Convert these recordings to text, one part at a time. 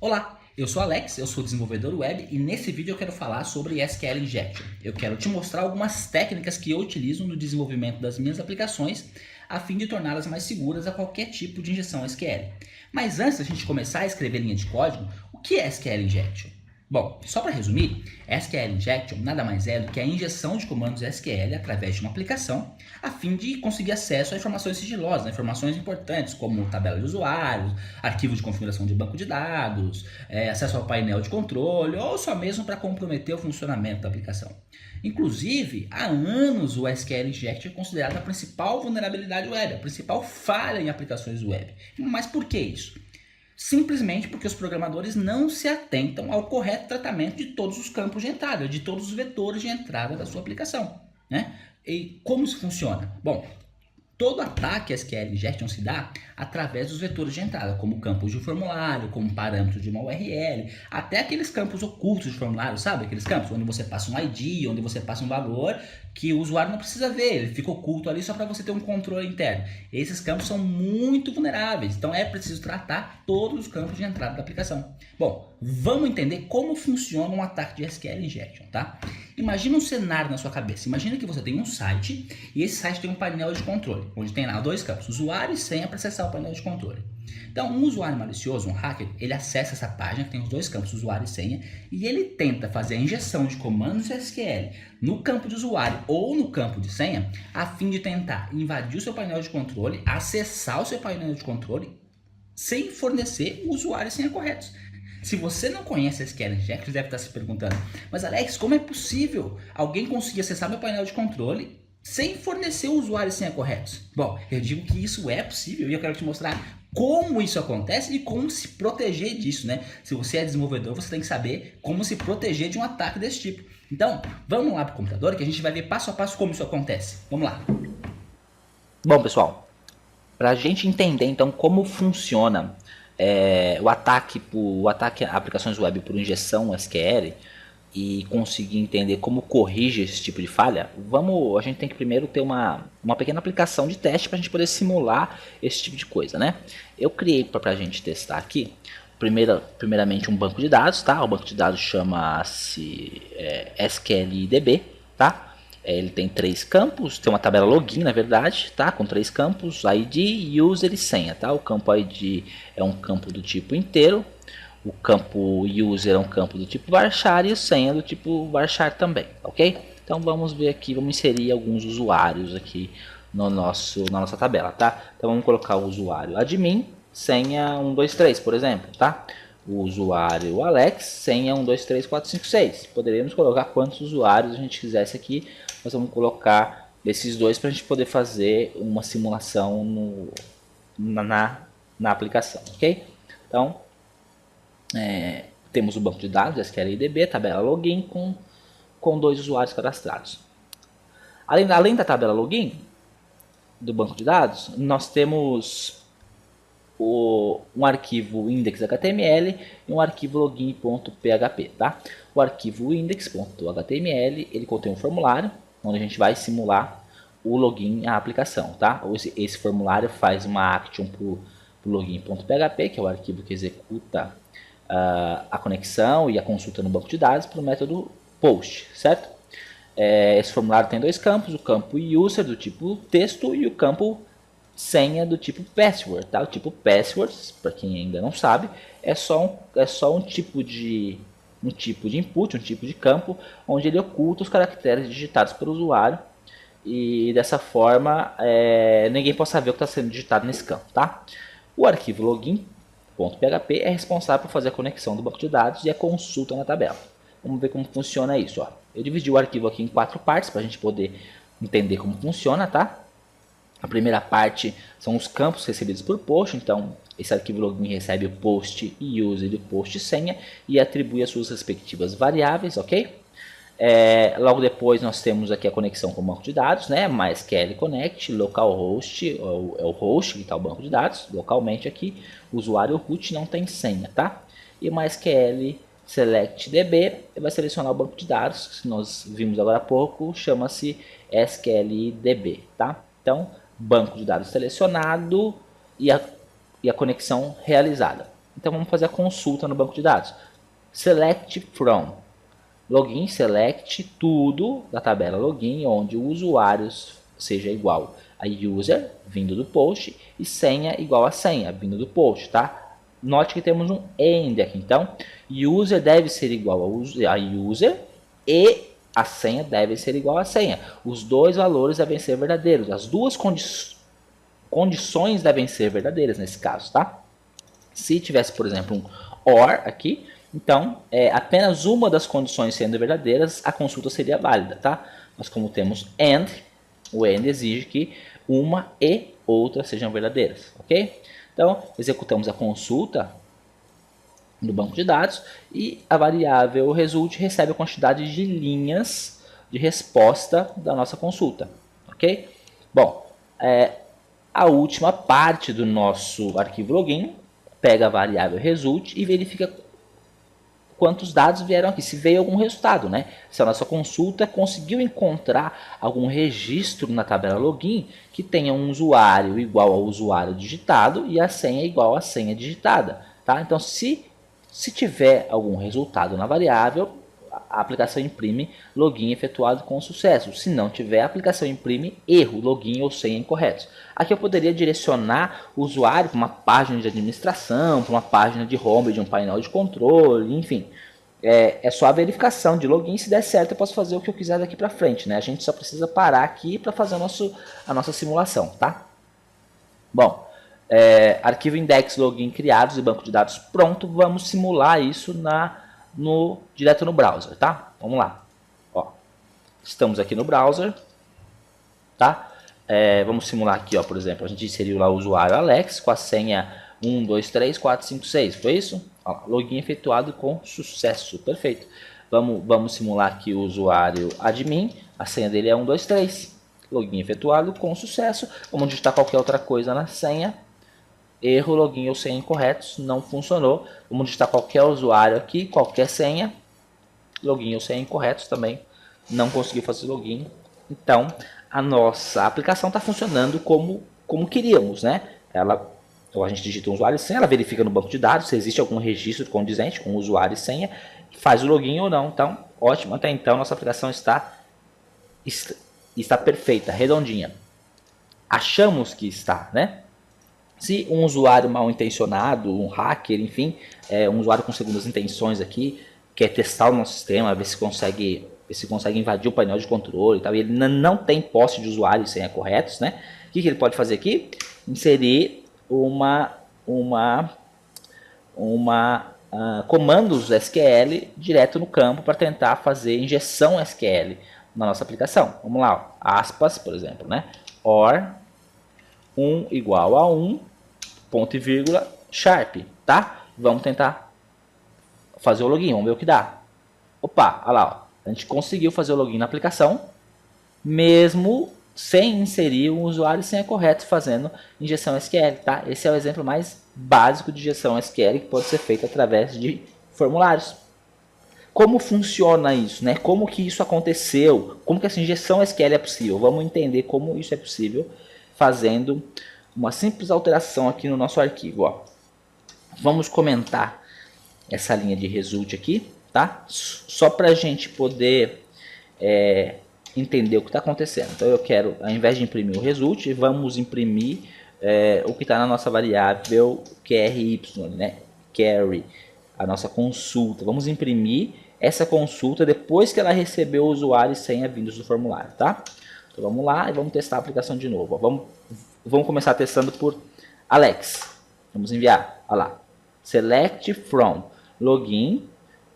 Olá, eu sou Alex, eu sou desenvolvedor web e nesse vídeo eu quero falar sobre SQL Injection. Eu quero te mostrar algumas técnicas que eu utilizo no desenvolvimento das minhas aplicações a fim de torná-las mais seguras a qualquer tipo de injeção SQL. Mas antes da gente começar a escrever linha de código, o que é SQL Injection? Bom, só para resumir, SQL Injection nada mais é do que a injeção de comandos SQL através de uma aplicação, a fim de conseguir acesso a informações sigilosas, informações importantes como tabela de usuários, arquivo de configuração de banco de dados, acesso ao painel de controle ou só mesmo para comprometer o funcionamento da aplicação. Inclusive, há anos o SQL Injection é considerado a principal vulnerabilidade web, a principal falha em aplicações web. Mas por que isso? Simplesmente porque os programadores não se atentam ao correto tratamento de todos os campos de entrada, de todos os vetores de entrada da sua aplicação, né? E como isso funciona? Bom, todo ataque SQL Injection se dá através dos vetores de entrada, como campos de formulário, como parâmetros de uma URL, até aqueles campos ocultos de formulário, sabe? Aqueles campos onde você passa um ID, onde você passa um valor que o usuário não precisa ver, ele fica oculto ali só para você ter um controle interno. Esses campos são muito vulneráveis, então é preciso tratar todos os campos de entrada da aplicação. Bom, vamos entender como funciona um ataque de SQL Injection, tá? Imagina um cenário na sua cabeça. Imagina que você tem um site e esse site tem um painel de controle, onde tem lá dois campos, usuário e senha para acessar o painel de controle. Então, um usuário malicioso, um hacker, ele acessa essa página que tem os dois campos, usuário e senha, e ele tenta fazer a injeção de comandos SQL no campo de usuário ou no campo de senha, a fim de tentar invadir o seu painel de controle, acessar o seu painel de controle, sem fornecer o usuário e senha corretos. Se você não conhece SQL Injection, você deve estar se perguntando, mas Alex, como é possível alguém conseguir acessar meu painel de controle sem fornecer o usuário e senha corretos? Bom, eu digo que isso é possível e eu quero te mostrar como isso acontece e como se proteger disso, né? Se você é desenvolvedor, você tem que saber como se proteger de um ataque desse tipo. Então, vamos lá para o computador que a gente vai ver passo a passo como isso acontece. Vamos lá. Bom, pessoal, para a gente entender então como funciona o ataque a aplicações web por injeção SQL e conseguir entender como corrige esse tipo de falha, a gente tem que primeiro ter uma pequena aplicação de teste para a gente poder simular esse tipo de coisa, né? Eu criei para a gente testar aqui, primeiramente um banco de dados, tá? O banco de dados chama-se SQLDB, tá? Ele tem 3 campos, tem uma tabela login na verdade, tá? Com 3 campos, ID, user e senha, tá? O campo ID é um campo do tipo inteiro, o campo user é um campo do tipo varchar e o senha do tipo varchar também, ok? Então vamos ver aqui, vamos inserir alguns usuários aqui na nossa tabela, tá? Então vamos colocar o usuário admin, senha 123, por exemplo, tá? O usuário Alex, senha 123456. Poderíamos colocar quantos usuários a gente quisesse aqui. Nós vamos colocar esses dois para a gente poder fazer uma simulação na aplicação, ok? Então, temos o banco de dados, SQLDB, tabela login com 2 usuários cadastrados. Além da tabela login do banco de dados, nós temos um arquivo index.html e um arquivo login.php, tá? O arquivo index.html, ele contém um formulário onde a gente vai simular o login à aplicação, tá? Esse formulário faz uma action para o login.php, que é o arquivo que executa a conexão e a consulta no banco de dados para o método post, certo? Esse formulário tem 2 campos, o campo user do tipo texto e o campo senha do tipo password, tá? O tipo passwords, para quem ainda não sabe, é só um tipo de input, um tipo de campo, onde ele oculta os caracteres digitados pelo usuário e dessa forma ninguém possa ver o que está sendo digitado nesse campo, tá? O arquivo login.php é responsável por fazer a conexão do banco de dados e a consulta na tabela. Vamos ver como funciona isso, ó. Eu dividi o arquivo aqui em 4 partes para a gente poder entender como funciona, tá? A primeira parte são os campos recebidos por post, então esse arquivo login recebe o post e user e o post senha e atribui as suas respectivas variáveis, ok? Logo depois nós temos aqui a conexão com o banco de dados, né? MySQL Connect, localhost, é o host que está o banco de dados, localmente aqui, o usuário root não tem senha, tá? E MySQL Select DB vai selecionar o banco de dados, que nós vimos agora há pouco, chama-se SQLDB, tá? Então, banco de dados selecionado e a conexão realizada. Então vamos fazer a consulta no banco de dados. Select from. Login, select tudo da tabela login, onde o usuário seja igual a user, vindo do post, e senha igual a senha, vindo do post, tá? Note que temos um AND aqui, então, user deve ser igual a user e a senha deve ser igual a senha. Os dois valores devem ser verdadeiros, as duas condições devem ser verdadeiras nesse caso, tá? Se tivesse, por exemplo, um OR aqui, então apenas uma das condições sendo verdadeiras, a consulta seria válida, tá? Mas como temos AND, o AND exige que uma e outra sejam verdadeiras, ok? Então, executamos a consulta no banco de dados e a variável result recebe a quantidade de linhas de resposta da nossa consulta, ok? Bom, a última parte do nosso arquivo login pega a variável result e verifica quantos dados vieram aqui, se veio algum resultado, né? Se a nossa consulta conseguiu encontrar algum registro na tabela login que tenha um usuário igual ao usuário digitado e a senha igual à senha digitada, tá? Então, se tiver algum resultado na variável, a aplicação imprime login efetuado com sucesso. Se não tiver, a aplicação imprime erro, login ou senha incorretos. Aqui eu poderia direcionar o usuário para uma página de administração, para uma página de home de um painel de controle, enfim. É só a verificação de login. Se der certo, eu posso fazer o que eu quiser daqui para frente, né? A gente só precisa parar aqui para fazer a nossa simulação, tá? Bom, arquivo index login criados e banco de dados pronto. Vamos simular isso direto no browser, tá? Vamos lá. Ó, estamos aqui no browser, tá? Vamos simular aqui, ó, por exemplo, a gente inseriu lá o usuário Alex com a senha 123456, foi isso? Ó, login efetuado com sucesso, perfeito. Vamos simular aqui o usuário admin, a senha dele é 123, login efetuado com sucesso. Vamos digitar qualquer outra coisa na senha, erro, login ou senha incorretos, não funcionou. Vamos digitar qualquer usuário aqui, qualquer senha, login ou senha incorretos também, não conseguiu fazer login. Então, a nossa aplicação está funcionando como queríamos, né? Então a gente digita um usuário e senha, ela verifica no banco de dados se existe algum registro condizente com o usuário e senha, faz o login ou não. Então, ótimo, até então nossa aplicação está perfeita, redondinha. Achamos que está, né? Se um usuário mal intencionado, um hacker, enfim, um usuário com segundas intenções aqui, quer testar o nosso sistema, ver se consegue invadir o painel de controle e tal, e ele não tem posse de usuário e senha corretos, né? O que ele pode fazer aqui? Inserir comandos SQL direto no campo para tentar fazer injeção SQL na nossa aplicação. Vamos lá, ó, aspas, por exemplo, né? OR 1 igual a 1, ponto e vírgula, sharp, tá? Vamos tentar fazer o login, vamos ver o que dá. Opa, olha lá, ó. A gente conseguiu fazer o login na aplicação, mesmo sem inserir o usuário e senha correto fazendo injeção SQL, tá? Esse é o exemplo mais básico de injeção SQL que pode ser feito através de formulários. Como funciona isso, né? Como que isso aconteceu? Como que essa injeção SQL é possível? Vamos entender como isso é possível fazendo uma simples alteração aqui no nosso arquivo, ó. Vamos comentar essa linha de result aqui, tá? Só para a gente poder entender o que está acontecendo. Então eu quero, ao invés de imprimir o result, vamos imprimir o que está na nossa variável QRY, né? Carry, a nossa consulta. Vamos imprimir essa consulta depois que ela recebeu o usuário e senha vindos do formulário, tá? Então vamos lá e vamos testar a aplicação de novo. Vamos começar testando por Alex. Vamos enviar, olha lá. Select from login,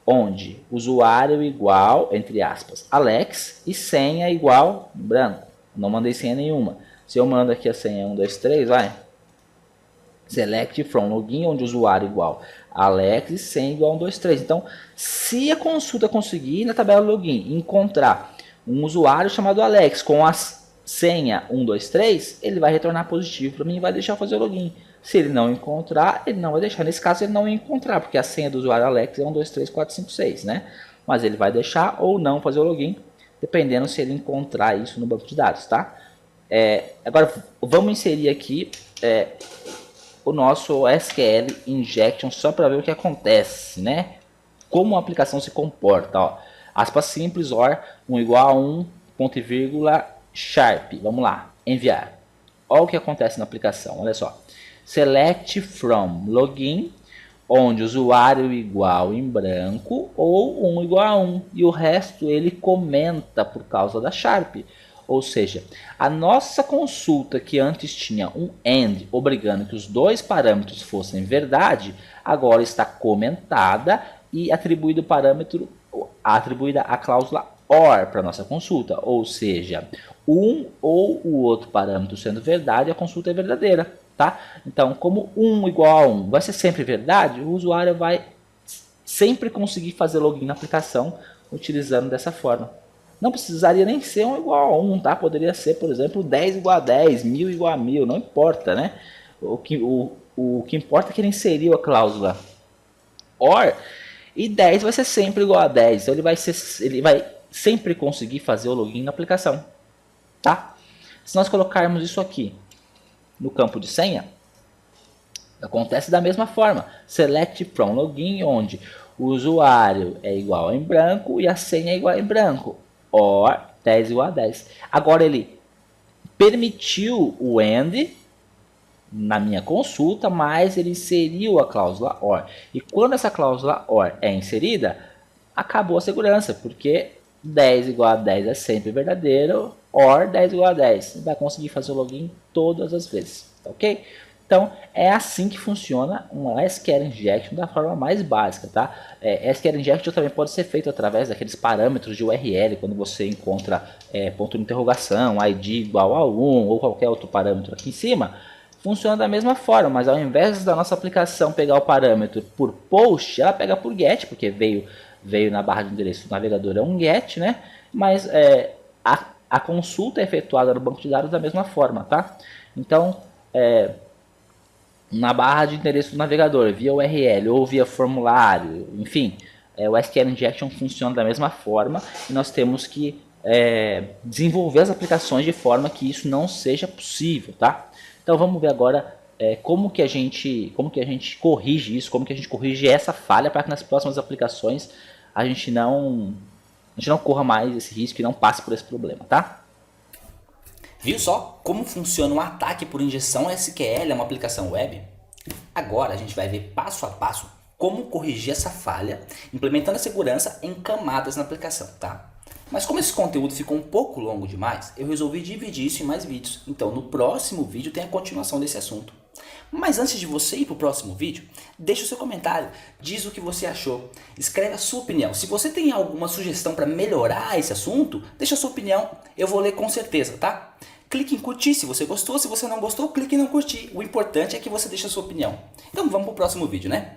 onde usuário igual, entre aspas, Alex e senha igual branco. Não mandei senha nenhuma. Se eu mando aqui a senha 123, vai. Select from login, onde usuário igual Alex e senha igual 123. Então, se a consulta conseguir na tabela login encontrar um usuário chamado Alex com a senha 123, ele vai retornar positivo para mim e vai deixar eu fazer o login. Se ele não encontrar, ele não vai deixar. Nesse caso, ele não vai encontrar, porque a senha do usuário Alex é 123456, né? Mas ele vai deixar ou não fazer o login, dependendo se ele encontrar isso no banco de dados, tá? Agora, vamos inserir aqui o nosso SQL Injection só para ver o que acontece, né? Como a aplicação se comporta, ó. Aspas simples, or 1 igual a 1, ponto e vírgula, sharp. Vamos lá, enviar. Olha o que acontece na aplicação, olha só. Select from login, onde o usuário igual em branco ou 1 igual a 1. E o resto ele comenta por causa da sharp. Ou seja, a nossa consulta que antes tinha um AND obrigando que os dois parâmetros fossem verdade, agora está comentada e atribuído o parâmetro, atribuída a cláusula OR para nossa consulta. Ou seja, um ou o outro parâmetro sendo verdade, a consulta é verdadeira. Tá? Então, como 1 igual a 1 vai ser sempre verdade, o usuário vai sempre conseguir fazer login na aplicação utilizando dessa forma. Não precisaria nem ser 1 igual a 1, tá? Poderia ser, por exemplo, 10 igual a 10, 1000 igual a 1000, não importa, né? O que importa é que ele inseriu a cláusula OR e 10 vai ser sempre igual a 10. Então ele vai sempre conseguir fazer o login na aplicação, tá? Se nós colocarmos isso aqui no campo de senha, acontece da mesma forma. Select from login, onde o usuário é igual em branco e a senha é igual em branco. Or 10 igual a 10. Agora ele permitiu o AND na minha consulta, mas ele inseriu a cláusula OR. E quando essa cláusula OR é inserida, acabou a segurança, porque 10 igual a 10 é sempre verdadeiro, OR 10 igual a 10. Vai conseguir fazer o login todas as vezes, ok? Então, é assim que funciona uma SQL Injection da forma mais básica, tá? SQL Injection também pode ser feito através daqueles parâmetros de URL, quando você encontra ponto de interrogação, ID igual a 1 ou qualquer outro parâmetro aqui em cima, funciona da mesma forma, mas ao invés da nossa aplicação pegar o parâmetro por post, ela pega por get, porque veio na barra de endereço do navegador, é um get, né? Mas a consulta é efetuada no banco de dados da mesma forma, tá? Então, na barra de endereço do navegador, via URL ou via formulário, enfim, o SQL Injection funciona da mesma forma e nós temos que desenvolver as aplicações de forma que isso não seja possível, tá? Então vamos ver agora como que a gente corrige isso, como que a gente corrige essa falha para que nas próximas aplicações a gente não corra mais esse risco e não passe por esse problema, tá? Viu só como funciona um ataque por injeção SQL a uma aplicação web? Agora a gente vai ver passo a passo como corrigir essa falha, implementando a segurança em camadas na aplicação, tá? Mas como esse conteúdo ficou um pouco longo demais, eu resolvi dividir isso em mais vídeos. Então no próximo vídeo tem a continuação desse assunto. Mas antes de você ir para o próximo vídeo, deixa o seu comentário, diz o que você achou, escreve a sua opinião. Se você tem alguma sugestão para melhorar esse assunto, deixa a sua opinião, eu vou ler com certeza, tá? Clique em curtir se você gostou, se você não gostou, clique em não curtir. O importante é que você deixe a sua opinião. Então vamos para o próximo vídeo, né?